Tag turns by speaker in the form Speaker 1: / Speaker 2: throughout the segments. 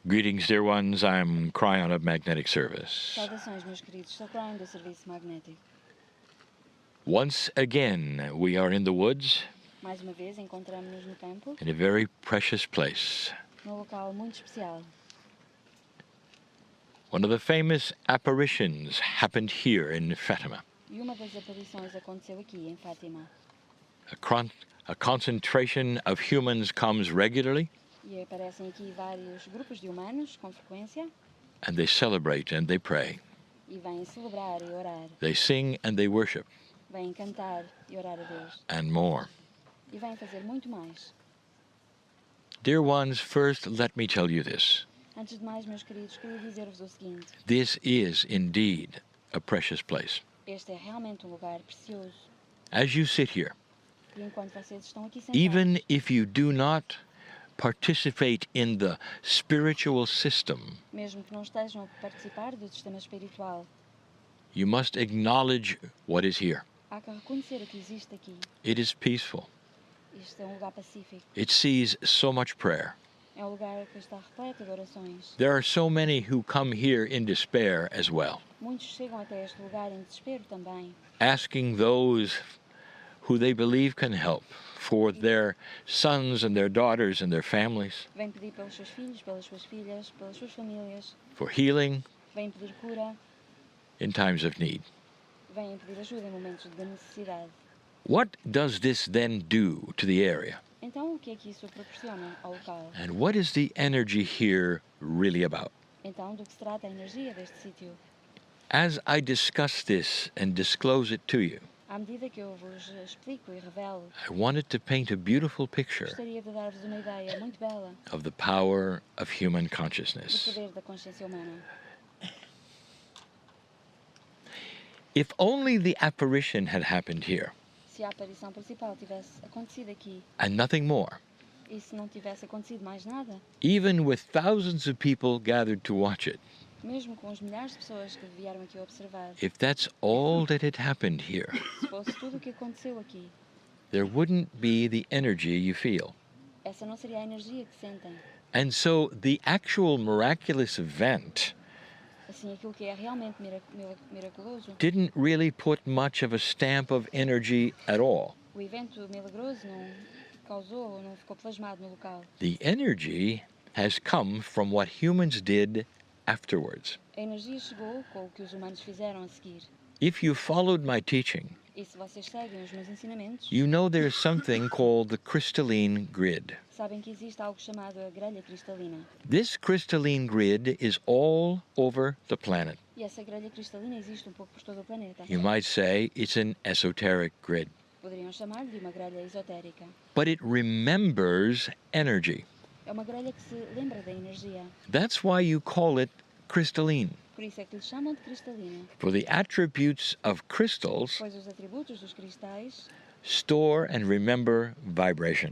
Speaker 1: Greetings, dear ones. I'm Kryon of Magnetic Service.
Speaker 2: Saudações, meus queridos. Sou Kryon do Serviço Magnético.
Speaker 1: Once again, we are in the woods
Speaker 2: Mais uma vez, encontramos-nos no campo,
Speaker 1: in a very precious place.
Speaker 2: num local muito especial.
Speaker 1: One of the famous apparitions happened here in Fatima.
Speaker 2: E uma das aparições aconteceu aqui, em Fátima.
Speaker 1: A concentration of humans comes regularly,
Speaker 2: E aparecem aqui vários grupos de humanos, com frequência,
Speaker 1: and they celebrate and they pray.
Speaker 2: e vêm celebrar e orar.
Speaker 1: They sing and they worship,
Speaker 2: Vêm cantar e orar a Deus.
Speaker 1: and more.
Speaker 2: E vêm fazer muito mais.
Speaker 1: Dear ones, first let me tell you this.
Speaker 2: Antes de mais, meus queridos, queria dizer-vos o seguinte.
Speaker 1: This is indeed a precious place.
Speaker 2: Este é realmente um lugar precioso.
Speaker 1: As you sit here,
Speaker 2: E enquanto vocês estão aqui sentados,
Speaker 1: even if you do not participate in the spiritual system,
Speaker 2: mesmo que não estejam a participar do sistema espiritual,
Speaker 1: you must acknowledge what is here.
Speaker 2: há que reconhecer o que existe aqui.
Speaker 1: It is peaceful.
Speaker 2: Isto é um lugar pacífico.
Speaker 1: It sees so much prayer.
Speaker 2: É um lugar que está repleto de orações.
Speaker 1: There are so many who come here in despair as well,
Speaker 2: Muitos chegam até este lugar em desespero também,
Speaker 1: asking those who they believe can help for their sons and their daughters and their families,
Speaker 2: vêm pedir pelos seus filhos, pelas suas filhas, pelas suas famílias,
Speaker 1: for healing
Speaker 2: vêm pedir cura,
Speaker 1: in times of need.
Speaker 2: vêm pedir ajuda em momentos de necessidade.
Speaker 1: What does this then do to the area?
Speaker 2: Então, o que é que isso proporciona ao local?
Speaker 1: And what is the energy here really about?
Speaker 2: Então, do que se trata a energia deste sítio?
Speaker 1: As I discuss this and disclose it to you,
Speaker 2: À medida que eu vos explico e revelo,
Speaker 1: I wanted to paint a beautiful picture
Speaker 2: gostaria de dar-vos uma ideia muito bela
Speaker 1: of the power of human
Speaker 2: do
Speaker 1: consciousness.
Speaker 2: poder da consciência humana.
Speaker 1: If only the apparition had happened here
Speaker 2: Se a aparição principal tivesse acontecido aqui,
Speaker 1: and nothing more,
Speaker 2: e se não tivesse acontecido mais nada,
Speaker 1: even with thousands of people gathered to watch it,
Speaker 2: mesmo com os milhares de pessoas que vieram aqui observar,
Speaker 1: if that's all that had happened here,
Speaker 2: se fosse tudo o que aconteceu aqui,
Speaker 1: there wouldn't be the energy you feel.
Speaker 2: essa não seria a energia que sentem.
Speaker 1: And so the actual miraculous event
Speaker 2: Assim, aquilo que é realmente miraculoso,
Speaker 1: didn't really put much of a stamp of energy at all.
Speaker 2: o evento milagroso não causou, não ficou plasmado no local.
Speaker 1: The energy has come from what humans did afterwards.
Speaker 2: A energia chegou com o que os humanos fizeram a seguir.
Speaker 1: If you followed my teaching,
Speaker 2: E se vocês seguem os meus ensinamentos,
Speaker 1: you know there's something called the crystalline grid.
Speaker 2: sabem que existe algo chamado a grelha cristalina.
Speaker 1: This crystalline grid is all over the planet.
Speaker 2: E essa grelha cristalina existe um pouco por todo o planeta.
Speaker 1: You might say it's an esoteric grid,
Speaker 2: Poderiam chamar-lhe de uma grelha esotérica.
Speaker 1: but it remembers energy.
Speaker 2: É uma grelha que se lembra da energia.
Speaker 1: That's why you call it crystalline.
Speaker 2: Por isso é que lhe chamam de cristalina,
Speaker 1: For the attributes of crystals
Speaker 2: pois os atributos dos cristais
Speaker 1: store and remember vibration.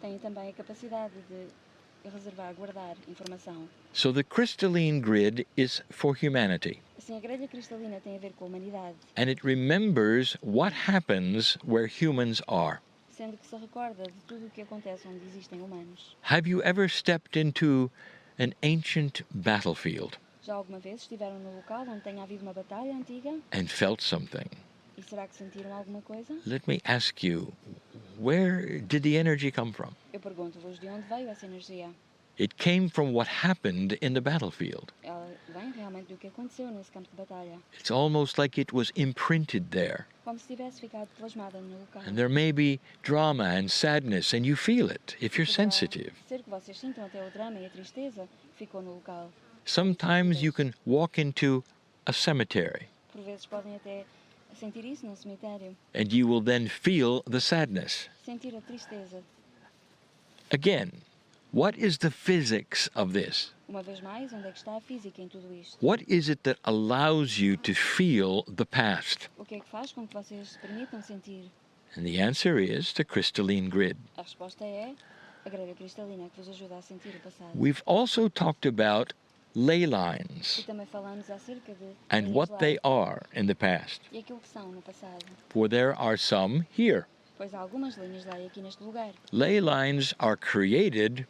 Speaker 2: têm também a capacidade de reservar, guardar informação.
Speaker 1: So the crystalline grid is for humanity,
Speaker 2: Assim, a grelha cristalina tem a ver com a humanidade,
Speaker 1: and it remembers what happens where humans are.
Speaker 2: sendo que se recorda de tudo o que acontece onde existem humanos.
Speaker 1: Have you ever stepped into an ancient battlefield
Speaker 2: Já alguma vez estiveram no local onde tenha havido uma batalha antiga?
Speaker 1: and felt something?
Speaker 2: E será que sentiram alguma coisa?
Speaker 1: Let me ask you, where did the energy come from?
Speaker 2: Eu pergunto-vos de onde veio essa energia.
Speaker 1: It came from what happened in the battlefield.
Speaker 2: Ela vem realmente do que aconteceu nesse campo de batalha.
Speaker 1: It's almost like it was imprinted there.
Speaker 2: Como se tivesse ficado plasmada no local.
Speaker 1: And there may be drama and sadness, and you feel it if you're
Speaker 2: Poderá
Speaker 1: sensitive.
Speaker 2: ser que vocês sintam até o drama e a tristeza que ficou no local.
Speaker 1: Sometimes you can walk into a cemetery,
Speaker 2: Por vezes podem até sentir isso num cemitério.
Speaker 1: and you will then feel the sadness.
Speaker 2: Sentir a tristeza.
Speaker 1: Again, what is the physics of this?
Speaker 2: Uma vez mais, onde é que está a física em tudo isto?
Speaker 1: What is it that allows you to feel the past?
Speaker 2: O que é que faz com que vocês se permitam sentir?
Speaker 1: And the answer is the crystalline grid.
Speaker 2: A resposta é a grelha cristalina que vos ajuda a sentir o passado.
Speaker 1: We've also talked about ley
Speaker 2: E
Speaker 1: lines
Speaker 2: também falamos acerca de
Speaker 1: and
Speaker 2: linhas
Speaker 1: what they
Speaker 2: ley
Speaker 1: are in the past,
Speaker 2: e aquilo que são no passado.
Speaker 1: for there are some here.
Speaker 2: Pois há algumas linhas lei aqui neste lugar.
Speaker 1: Ley lines are created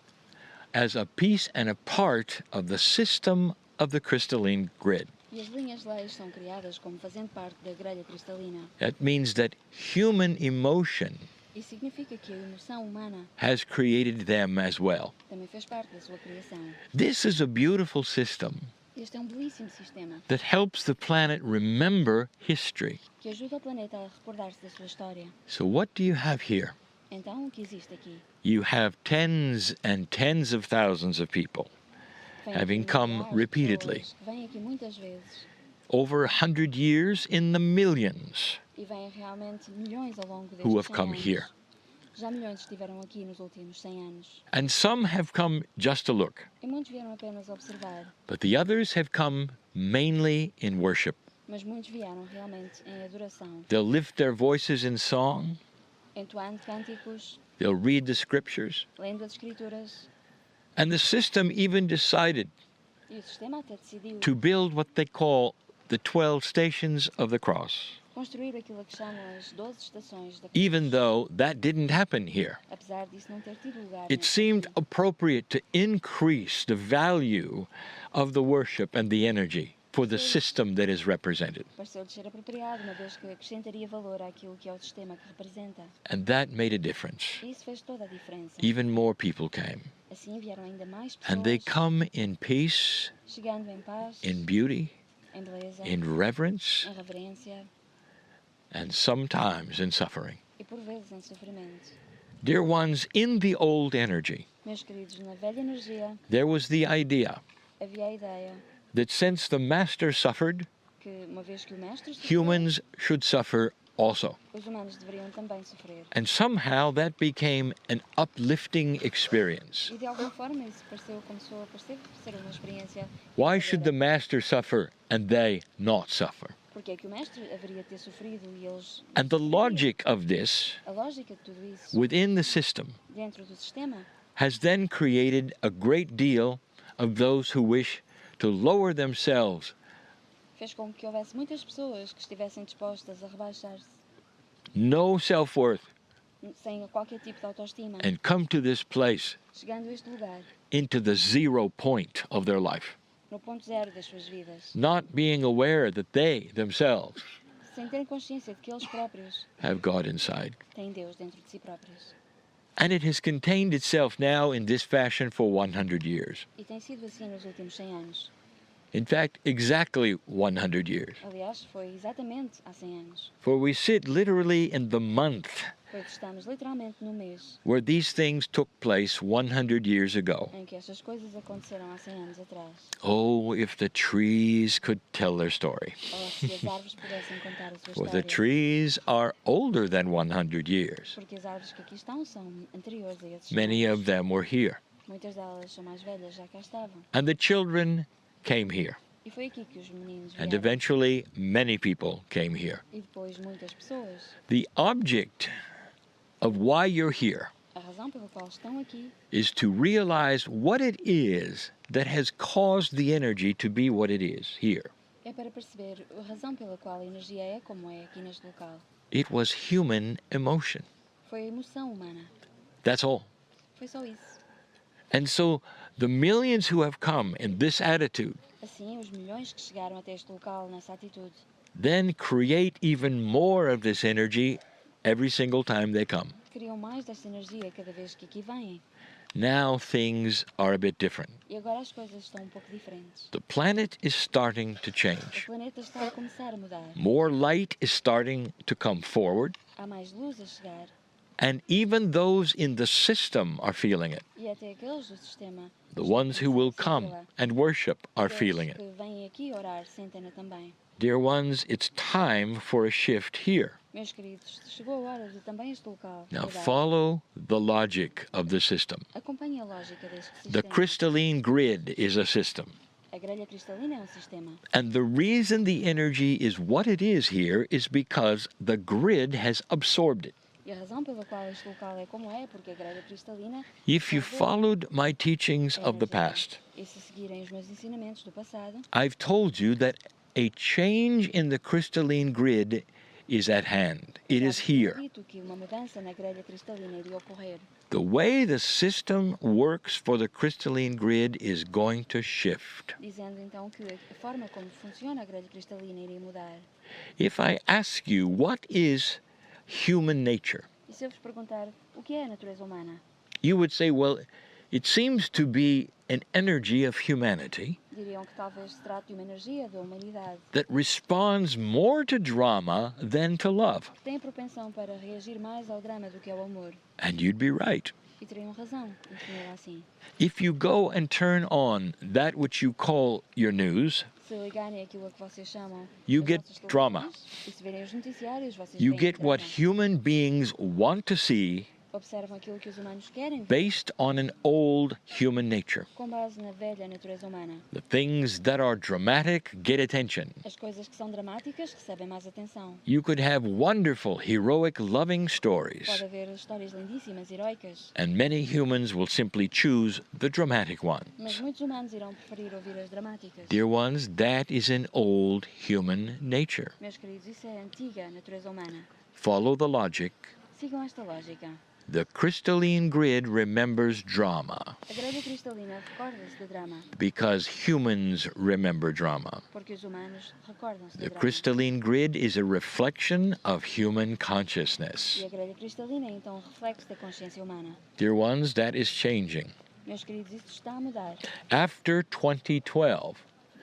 Speaker 1: as a piece and a part of the system of the crystalline grid.
Speaker 2: E as linhas de leis são criadas como fazendo parte da grelha cristalina.
Speaker 1: That means that human emotion
Speaker 2: Isso significa que a emoção humana
Speaker 1: has created them as well.
Speaker 2: também fez parte da sua criação.
Speaker 1: This is a beautiful system
Speaker 2: Este é um belíssimo sistema
Speaker 1: that helps the planet remember history.
Speaker 2: que ajuda o planeta a recordar-se da sua história.
Speaker 1: So what do you have here?
Speaker 2: Então, o que existe aqui?
Speaker 1: You have tens and tens of thousands of people
Speaker 2: Vem
Speaker 1: having
Speaker 2: aqui
Speaker 1: come
Speaker 2: milhares de
Speaker 1: repeatedly,
Speaker 2: pessoas que vêm aqui muitas vezes
Speaker 1: over 100 years in the millions,
Speaker 2: e vêm realmente milhões ao longo destes
Speaker 1: who have
Speaker 2: 100
Speaker 1: come
Speaker 2: anos.
Speaker 1: here.
Speaker 2: Já milhões estiveram aqui nos últimos 100 anos.
Speaker 1: And some have come just to look,
Speaker 2: E muitos vieram apenas observar,
Speaker 1: but the others have come mainly in worship.
Speaker 2: mas muitos vieram realmente em adoração,
Speaker 1: They'll lift their voices in song,
Speaker 2: entoando cânticos,
Speaker 1: they'll read the scriptures,
Speaker 2: lendo as escrituras.
Speaker 1: and the system even decided
Speaker 2: E o sistema até decidiu
Speaker 1: to build what they call the 12 stations of the cross,
Speaker 2: construir aquilo que chamam as 12 estações da cruz.
Speaker 1: even though that didn't happen here.
Speaker 2: Apesar disso não ter tido lugar
Speaker 1: It
Speaker 2: neste
Speaker 1: seemed
Speaker 2: aqui.
Speaker 1: appropriate to increase the value of the worship and the energy for the system that is represented.
Speaker 2: Pareceu-lhes ser apropriado, uma vez que acrescentaria valor àquilo que é o sistema que representa.
Speaker 1: And that made a difference.
Speaker 2: E isso fez toda a diferença.
Speaker 1: Even more people came.
Speaker 2: Assim vieram ainda mais
Speaker 1: And they
Speaker 2: pessoas,
Speaker 1: come in peace,
Speaker 2: chegando em paz,
Speaker 1: in beauty,
Speaker 2: em beleza,
Speaker 1: in reverence,
Speaker 2: em reverência
Speaker 1: and sometimes in suffering.
Speaker 2: e por vezes em sofrimento.
Speaker 1: Dear ones, in the old energy,
Speaker 2: Meus queridos, na velha energia
Speaker 1: there was the idea
Speaker 2: havia a ideia
Speaker 1: that since the master suffered,
Speaker 2: que, uma vez que o mestre sofreu,
Speaker 1: humans should suffer also.
Speaker 2: os humanos deveriam também sofrer.
Speaker 1: And somehow that became an uplifting experience.
Speaker 2: E de alguma forma isso começou a parecer ser uma experiência.
Speaker 1: Why should the master suffer and they not suffer?
Speaker 2: Porque é que o mestre haveria de ter sofrido e eles.
Speaker 1: And the logic of this
Speaker 2: A lógica de tudo isso
Speaker 1: within the system
Speaker 2: dentro do sistema
Speaker 1: has then created a great deal of those who wish to lower themselves
Speaker 2: fez com que houvesse muitas pessoas que estivessem dispostas a rebaixar-se
Speaker 1: no self-worth
Speaker 2: sem qualquer tipo de autoestima,
Speaker 1: and come to this place
Speaker 2: chegando a este lugar,
Speaker 1: into the 0 point of their life,
Speaker 2: no ponto zero das suas vidas,
Speaker 1: not being aware that they themselves
Speaker 2: sem terem consciência de que eles próprios
Speaker 1: have God inside.
Speaker 2: têm Deus dentro de si próprios.
Speaker 1: And it has contained itself now in this fashion for 100 years.
Speaker 2: E tem sido assim nos últimos 100 anos.
Speaker 1: In fact, exactly 100 years.
Speaker 2: Aliás, foi exatamente há 100 anos.
Speaker 1: For we sit literally in the month
Speaker 2: Pois estamos literalmente no mês
Speaker 1: where these things took place 100 years ago.
Speaker 2: em que estas coisas aconteceram há 100 anos atrás.
Speaker 1: Oh, if the trees could tell their story.
Speaker 2: Ou se as árvores pudessem contar a sua
Speaker 1: For the
Speaker 2: história.
Speaker 1: trees are older than 100 years.
Speaker 2: Porque as árvores que aqui estão são anteriores a esses
Speaker 1: Many
Speaker 2: tempos.
Speaker 1: of them were here.
Speaker 2: Muitas delas são mais velhas, já cá estavam.
Speaker 1: And the children came here.
Speaker 2: E foi aqui que os meninos
Speaker 1: And
Speaker 2: vieram.
Speaker 1: eventually, many people came here.
Speaker 2: E depois muitas pessoas.
Speaker 1: The object of why you're here
Speaker 2: A razão pela qual estão aqui
Speaker 1: is to realize what it is that has caused the energy to be what it is here.
Speaker 2: é para perceber a razão pela qual a energia é como é aqui neste local.
Speaker 1: It was human emotion.
Speaker 2: Foi a emoção humana.
Speaker 1: That's all.
Speaker 2: Foi só isso.
Speaker 1: And so the millions who have come in this attitude
Speaker 2: Assim, os milhões que chegaram até este local nessa atitude
Speaker 1: then create even more of this energy every single time they come.
Speaker 2: criam mais desta energia cada vez que aqui vêm.
Speaker 1: Now things are a bit different.
Speaker 2: E agora as coisas estão um pouco diferentes.
Speaker 1: The planet is starting to
Speaker 2: O
Speaker 1: change.
Speaker 2: planeta está a começar a mudar.
Speaker 1: More light is starting to come forward,
Speaker 2: Há mais luz a chegar.
Speaker 1: and even those in the system are feeling it.
Speaker 2: E até aqueles do sistema,
Speaker 1: The ones who will come and worship are feeling
Speaker 2: aqueles
Speaker 1: it.
Speaker 2: que vêm aqui orar, sentem-na também.
Speaker 1: Dear ones, it's time for a shift here.
Speaker 2: Meus queridos, chegou a hora de também este local
Speaker 1: Now
Speaker 2: mudar.
Speaker 1: follow the logic of the system.
Speaker 2: Acompanhe a lógica deste
Speaker 1: The
Speaker 2: sistema.
Speaker 1: crystalline grid is a system.
Speaker 2: A grelha cristalina é um sistema.
Speaker 1: And the reason the energy is what it is here is because the grid has absorbed it.
Speaker 2: E a razão pela qual este local é como é porque a grelha cristalina
Speaker 1: If you followed my teachings of the past,
Speaker 2: e se seguirem os meus ensinamentos do passado,
Speaker 1: I've told you that a change in the crystalline grid is at hand. It is
Speaker 2: já vos tinha
Speaker 1: here.
Speaker 2: dito que uma mudança na grelha cristalina iria ocorrer.
Speaker 1: The way the system works for the crystalline grid is going to shift.
Speaker 2: dizendo então que a forma como funciona a grelha cristalina iria mudar.
Speaker 1: If I ask you, what is human nature?
Speaker 2: E se eu vos perguntar o que é a natureza humana?
Speaker 1: You would say, well, it seems to be an energy of humanity
Speaker 2: Diriam que talvez se trate de uma energia da humanidade
Speaker 1: that responds more to drama than to love.
Speaker 2: que tem a propensão para reagir mais ao drama do que ao amor.
Speaker 1: And you'd be right.
Speaker 2: E teriam razão em definir assim.
Speaker 1: If you go and turn on that which you call your news,
Speaker 2: Se ligarem aquilo a que vocês chamam
Speaker 1: you
Speaker 2: as
Speaker 1: get
Speaker 2: vossas
Speaker 1: drama.
Speaker 2: televisões, e se verem os noticiários, vocês
Speaker 1: You
Speaker 2: veem
Speaker 1: get what
Speaker 2: drama.
Speaker 1: human beings want to see
Speaker 2: Observam aquilo que os humanos querem ver
Speaker 1: based on an old human nature.
Speaker 2: com base na velha natureza humana.
Speaker 1: The things that are dramatic get attention.
Speaker 2: As coisas que são dramáticas recebem mais atenção.
Speaker 1: You could have wonderful, heroic, loving
Speaker 2: Pode
Speaker 1: stories,
Speaker 2: haver histórias lindíssimas, heroicas,
Speaker 1: and many humans will simply choose the dramatic
Speaker 2: mas
Speaker 1: ones.
Speaker 2: muitos humanos irão preferir ouvir as dramáticas.
Speaker 1: Dear ones, that is an old human nature.
Speaker 2: Meus queridos, isso é a antiga natureza humana.
Speaker 1: Follow the logic.
Speaker 2: Sigam esta lógica.
Speaker 1: The crystalline grid remembers drama
Speaker 2: A grelha cristalina recorda-se de drama,
Speaker 1: because humans remember drama.
Speaker 2: porque os humanos recordam-se de
Speaker 1: The
Speaker 2: drama.
Speaker 1: crystalline grid is a reflection of human consciousness.
Speaker 2: E a grelha cristalina é então um reflexo da consciência humana.
Speaker 1: Dear ones, that is changing.
Speaker 2: Meus queridos, isto está a mudar.
Speaker 1: After 2012,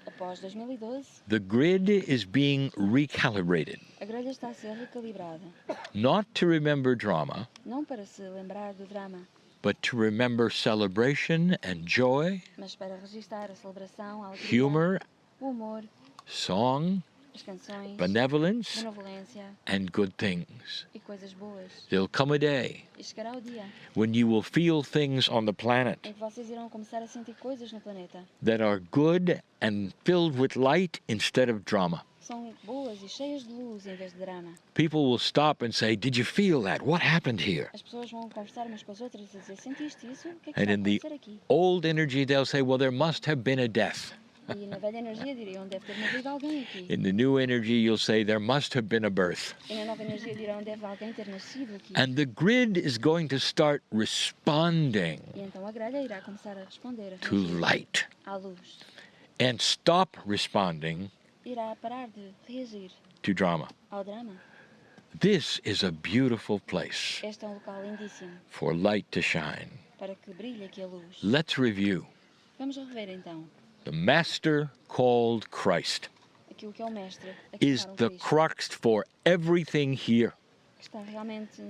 Speaker 2: Após 2012,
Speaker 1: the grid is being recalibrated,
Speaker 2: a grelha está a ser recalibrada,
Speaker 1: not to remember drama,
Speaker 2: não para se lembrar do drama,
Speaker 1: but to remember celebration and joy,
Speaker 2: mas para registar a celebração, a alegria,
Speaker 1: humor,
Speaker 2: o humor,
Speaker 1: song,
Speaker 2: as canções,
Speaker 1: benevolence,
Speaker 2: benevolência
Speaker 1: and good things.
Speaker 2: e coisas boas.
Speaker 1: There'll come a day
Speaker 2: E chegará o dia
Speaker 1: when you will feel things on the planet
Speaker 2: em que vocês irão começar a sentir coisas no planeta
Speaker 1: that are good and filled with light instead of drama.
Speaker 2: que são boas e cheias de luz em vez de drama.
Speaker 1: People will stop and say, "Did you feel that? What happened here?"
Speaker 2: As pessoas vão conversar umas com as outras e dizer: sentiste isso? O que é que
Speaker 1: And
Speaker 2: está a
Speaker 1: in the
Speaker 2: acontecer aqui?
Speaker 1: old energy, they'll say, "Well, there must have been a death."
Speaker 2: E na velha energia diriam: deve ter morrido alguém aqui.
Speaker 1: In the new energy, you'll say, "There must have been a birth."
Speaker 2: E na nova energia dirão: deve alguém ter nascido aqui.
Speaker 1: And the grid is going to start responding
Speaker 2: E então a grelha irá começar a responder, a
Speaker 1: to
Speaker 2: reagir
Speaker 1: light
Speaker 2: à luz.
Speaker 1: and stop responding
Speaker 2: Irá parar de reagir
Speaker 1: to drama.
Speaker 2: ao drama.
Speaker 1: This is a beautiful place
Speaker 2: Este é um local lindíssimo
Speaker 1: for light to shine.
Speaker 2: para que brilhe aqui a luz.
Speaker 1: Let's review.
Speaker 2: Vamos rever então
Speaker 1: The master called Christ
Speaker 2: aquilo que é o mestre, a
Speaker 1: is
Speaker 2: chamar
Speaker 1: the
Speaker 2: Cristo,
Speaker 1: crux for everything here.
Speaker 2: que está realmente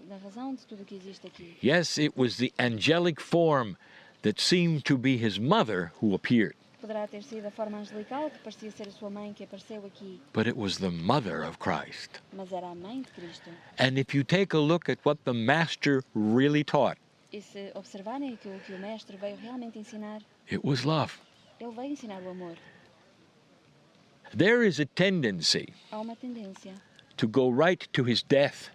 Speaker 2: na razão de tudo o que existe aqui.
Speaker 1: Yes, it was the angelic form that seemed to be his mother who appeared,
Speaker 2: Poderá ter sido a forma angelical que parecia ser a sua mãe que apareceu aqui,
Speaker 1: but it was the mother of Christ.
Speaker 2: mas era a mãe de Cristo.
Speaker 1: And if you take a look at what the master really taught,
Speaker 2: E se observarem aquilo que o mestre veio realmente ensinar,
Speaker 1: it was love.
Speaker 2: ele veio ensinar o amor.
Speaker 1: There is a tendency
Speaker 2: Há uma tendência
Speaker 1: to go right to his death,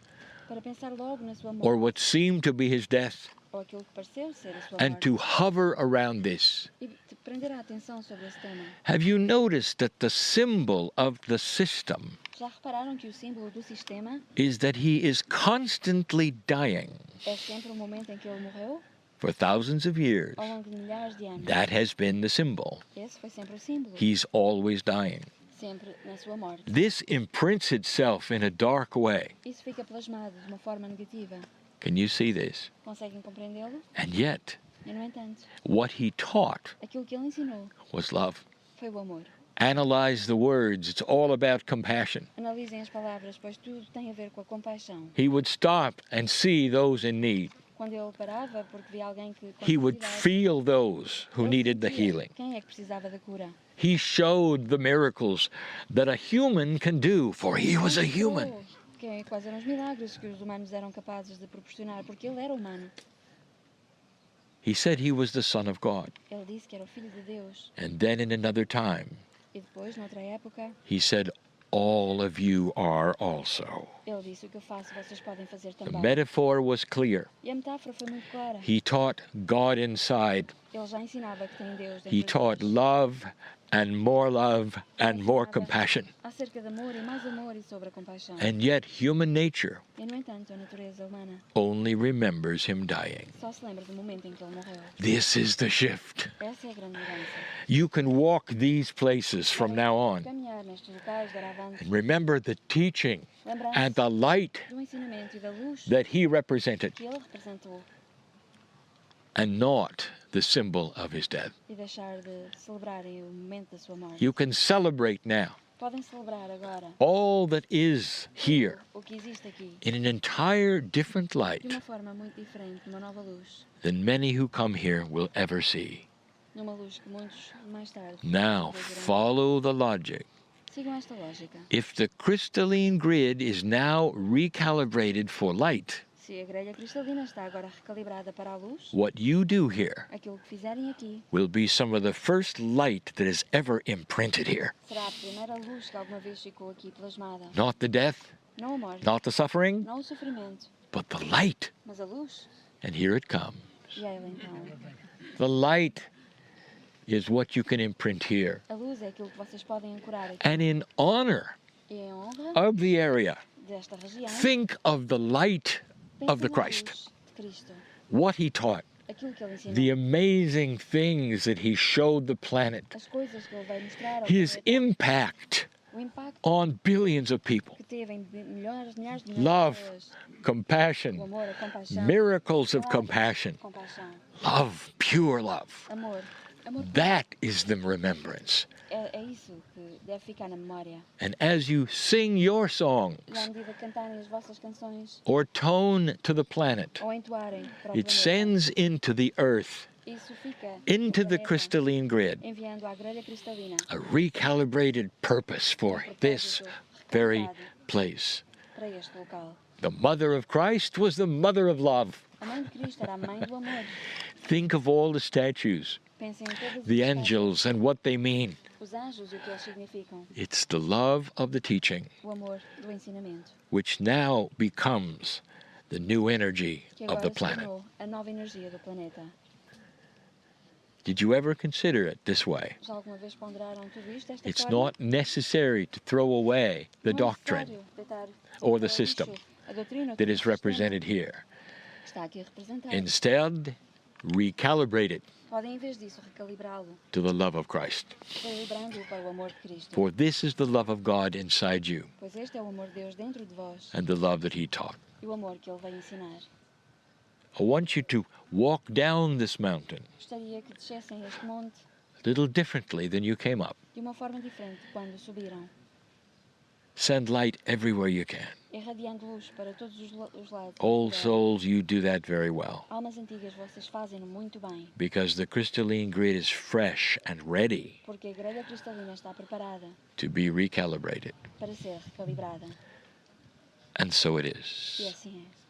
Speaker 2: para pensar logo na sua
Speaker 1: or
Speaker 2: morte,
Speaker 1: what seemed to be his death,
Speaker 2: ou aquilo que pareceu ser a sua
Speaker 1: and
Speaker 2: morte,
Speaker 1: to hover around this.
Speaker 2: e de prender a atenção sobre esse tema.
Speaker 1: Have you noticed that the symbol of the system
Speaker 2: Já repararam que o símbolo do sistema
Speaker 1: is that he is constantly dying
Speaker 2: é sempre o momento em que ele morreu
Speaker 1: for thousands of years?
Speaker 2: ao longo de milhares de anos?
Speaker 1: That has been the symbol.
Speaker 2: Esse foi sempre o símbolo,
Speaker 1: He's always dying.
Speaker 2: sempre na sua morte.
Speaker 1: This imprints itself in a dark way.
Speaker 2: Isso fica plasmado de uma forma negativa.
Speaker 1: Can you see this?
Speaker 2: Conseguem compreendê-lo?
Speaker 1: And yet,
Speaker 2: E, no entanto,
Speaker 1: what he taught
Speaker 2: aquilo que ele ensinou
Speaker 1: was love.
Speaker 2: foi o amor.
Speaker 1: Analyze the words. It's all about compassion.
Speaker 2: Analisem as palavras, pois tudo tem a ver com a compaixão.
Speaker 1: He would stop and see those in need.
Speaker 2: Quando ele parava porque via alguém que com
Speaker 1: He would
Speaker 2: necessidade,
Speaker 1: feel those who
Speaker 2: ele
Speaker 1: needed the
Speaker 2: sentia
Speaker 1: healing.
Speaker 2: quem é que precisava da cura.
Speaker 1: He showed the miracles that a human can do, for he was a human.
Speaker 2: Mostrou quais eram os milagres que os humanos eram capazes de proporcionar, porque ele era humano.
Speaker 1: He said he was the Son of God.
Speaker 2: Ele disse que era o Filho de Deus.
Speaker 1: And then in another time,
Speaker 2: E depois, noutra época,
Speaker 1: he said, all of you are also.
Speaker 2: ele disse: o que eu faço, vocês podem fazer
Speaker 1: The
Speaker 2: também.
Speaker 1: metaphor was clear.
Speaker 2: E a metáfora foi muito clara.
Speaker 1: He taught God inside
Speaker 2: Ele já ensinava que tem Deus
Speaker 1: He
Speaker 2: dentro de
Speaker 1: taught
Speaker 2: nós.
Speaker 1: love and more
Speaker 2: Ensinava
Speaker 1: compassion.
Speaker 2: acerca de amor e mais amor e sobre a compaixão.
Speaker 1: And yet human nature
Speaker 2: E, no entanto, a natureza humana
Speaker 1: only remembers him dying.
Speaker 2: só se lembra do momento em que ele morreu.
Speaker 1: This is the shift.
Speaker 2: Essa é a grande mudança.
Speaker 1: You can walk these places from now on.
Speaker 2: Caminhar nestes locais, dar avante,
Speaker 1: And remember the teaching and
Speaker 2: lembrar-se
Speaker 1: the light
Speaker 2: do ensinamento e da luz
Speaker 1: that he represented,
Speaker 2: que ele representou
Speaker 1: and not the symbol of his death.
Speaker 2: e deixar de celebrarem o momento da sua morte.
Speaker 1: You can celebrate now
Speaker 2: Podem celebrar agora
Speaker 1: all that is here
Speaker 2: o que existe aqui
Speaker 1: in an entire different
Speaker 2: de
Speaker 1: light
Speaker 2: uma forma muito diferente, numa nova luz,
Speaker 1: than many who come here will ever see.
Speaker 2: numa luz que muitos mais tarde
Speaker 1: Now,
Speaker 2: talvez irão ver.
Speaker 1: follow the logic.
Speaker 2: Sigam esta lógica.
Speaker 1: If the crystalline grid is now recalibrated for light,
Speaker 2: Se a grelha cristalina está agora recalibrada para a luz,
Speaker 1: what you do here
Speaker 2: aquilo que fizerem aqui
Speaker 1: will be some of the first light that is ever imprinted here.
Speaker 2: será a primeira luz que alguma vez ficou aqui plasmada.
Speaker 1: Not the death,
Speaker 2: Não a morte,
Speaker 1: not the suffering,
Speaker 2: não o sofrimento,
Speaker 1: but the light.
Speaker 2: mas a luz.
Speaker 1: And here it comes.
Speaker 2: E ela então.
Speaker 1: The light is what you can imprint here.
Speaker 2: A luz é aquilo que vocês podem ancorar aqui.
Speaker 1: And in honor
Speaker 2: E em honra
Speaker 1: of the area,
Speaker 2: desta região,
Speaker 1: think of the light
Speaker 2: pensa
Speaker 1: of the
Speaker 2: na
Speaker 1: Christ,
Speaker 2: luz de Cristo,
Speaker 1: what he taught,
Speaker 2: aquilo que ele ensinou,
Speaker 1: the amazing things that he showed the planet,
Speaker 2: as coisas que ele vai mostrar ao
Speaker 1: his
Speaker 2: planeta,
Speaker 1: impact
Speaker 2: o impacto
Speaker 1: on billions of people,
Speaker 2: que teve em milhares de milhões
Speaker 1: love,
Speaker 2: de pessoas, o
Speaker 1: compassion,
Speaker 2: amor, a compaixão,
Speaker 1: miracles of
Speaker 2: milagres,
Speaker 1: compassion,
Speaker 2: compaixão,
Speaker 1: love, pure love.
Speaker 2: amor, amor.
Speaker 1: That is the remembrance.
Speaker 2: É isso que deve ficar na memória.
Speaker 1: And as you sing your
Speaker 2: E à
Speaker 1: songs
Speaker 2: medida que cantarem as vossas canções
Speaker 1: or tone to the planet,
Speaker 2: ou entoarem para o
Speaker 1: it
Speaker 2: planeta,
Speaker 1: sends into the earth,
Speaker 2: isso fica
Speaker 1: into
Speaker 2: no
Speaker 1: the
Speaker 2: planeta,
Speaker 1: crystalline grid,
Speaker 2: enviando à grelha cristalina
Speaker 1: a recalibrated purpose for this very place.
Speaker 2: para este local.
Speaker 1: The mother of Christ was the mother of love.
Speaker 2: A mãe de Cristo era a mãe do amor.
Speaker 1: Think of all the statues,
Speaker 2: Pensem em todos
Speaker 1: the
Speaker 2: os
Speaker 1: angels, and what they mean.
Speaker 2: os anjos e o que eles significam.
Speaker 1: It's the love of the teaching,
Speaker 2: O amor do ensinamento,
Speaker 1: which now becomes the new energy
Speaker 2: que
Speaker 1: of
Speaker 2: agora
Speaker 1: the
Speaker 2: se
Speaker 1: planet.
Speaker 2: tornou a nova energia do planeta.
Speaker 1: Did you ever consider it this way?
Speaker 2: Já alguma vez ponderaram tudo isto desta
Speaker 1: It's
Speaker 2: forma?
Speaker 1: not necessary to throw away the
Speaker 2: Não é
Speaker 1: doctrine
Speaker 2: necessário deitar
Speaker 1: or the
Speaker 2: fora ao
Speaker 1: system
Speaker 2: lixo a doutrina,
Speaker 1: that
Speaker 2: o
Speaker 1: is
Speaker 2: sistema
Speaker 1: represented here.
Speaker 2: está aqui representado.
Speaker 1: Instead, recalibrate it
Speaker 2: Podem, em vez disso, recalibrá-lo,
Speaker 1: to the love of Christ.
Speaker 2: calibrando-o para o amor de Cristo.
Speaker 1: For this is the love of God inside you
Speaker 2: Pois este é o amor de Deus dentro de vós
Speaker 1: and the love that He taught.
Speaker 2: e o amor que Ele vai ensinar.
Speaker 1: I want you to walk down this mountain
Speaker 2: Gostaria que descessem este monte
Speaker 1: a little differently than you came up.
Speaker 2: de uma forma diferente de quando subiram,
Speaker 1: Send light everywhere you can.
Speaker 2: irradiando luz para todos os lados.
Speaker 1: Old souls, you do that very well
Speaker 2: Almas antigas, vocês fazem-no muito bem,
Speaker 1: because the crystalline grid is fresh and ready
Speaker 2: porque a grelha cristalina está preparada
Speaker 1: to be recalibrated.
Speaker 2: para ser recalibrada.
Speaker 1: And so it
Speaker 2: E
Speaker 1: is.
Speaker 2: assim é.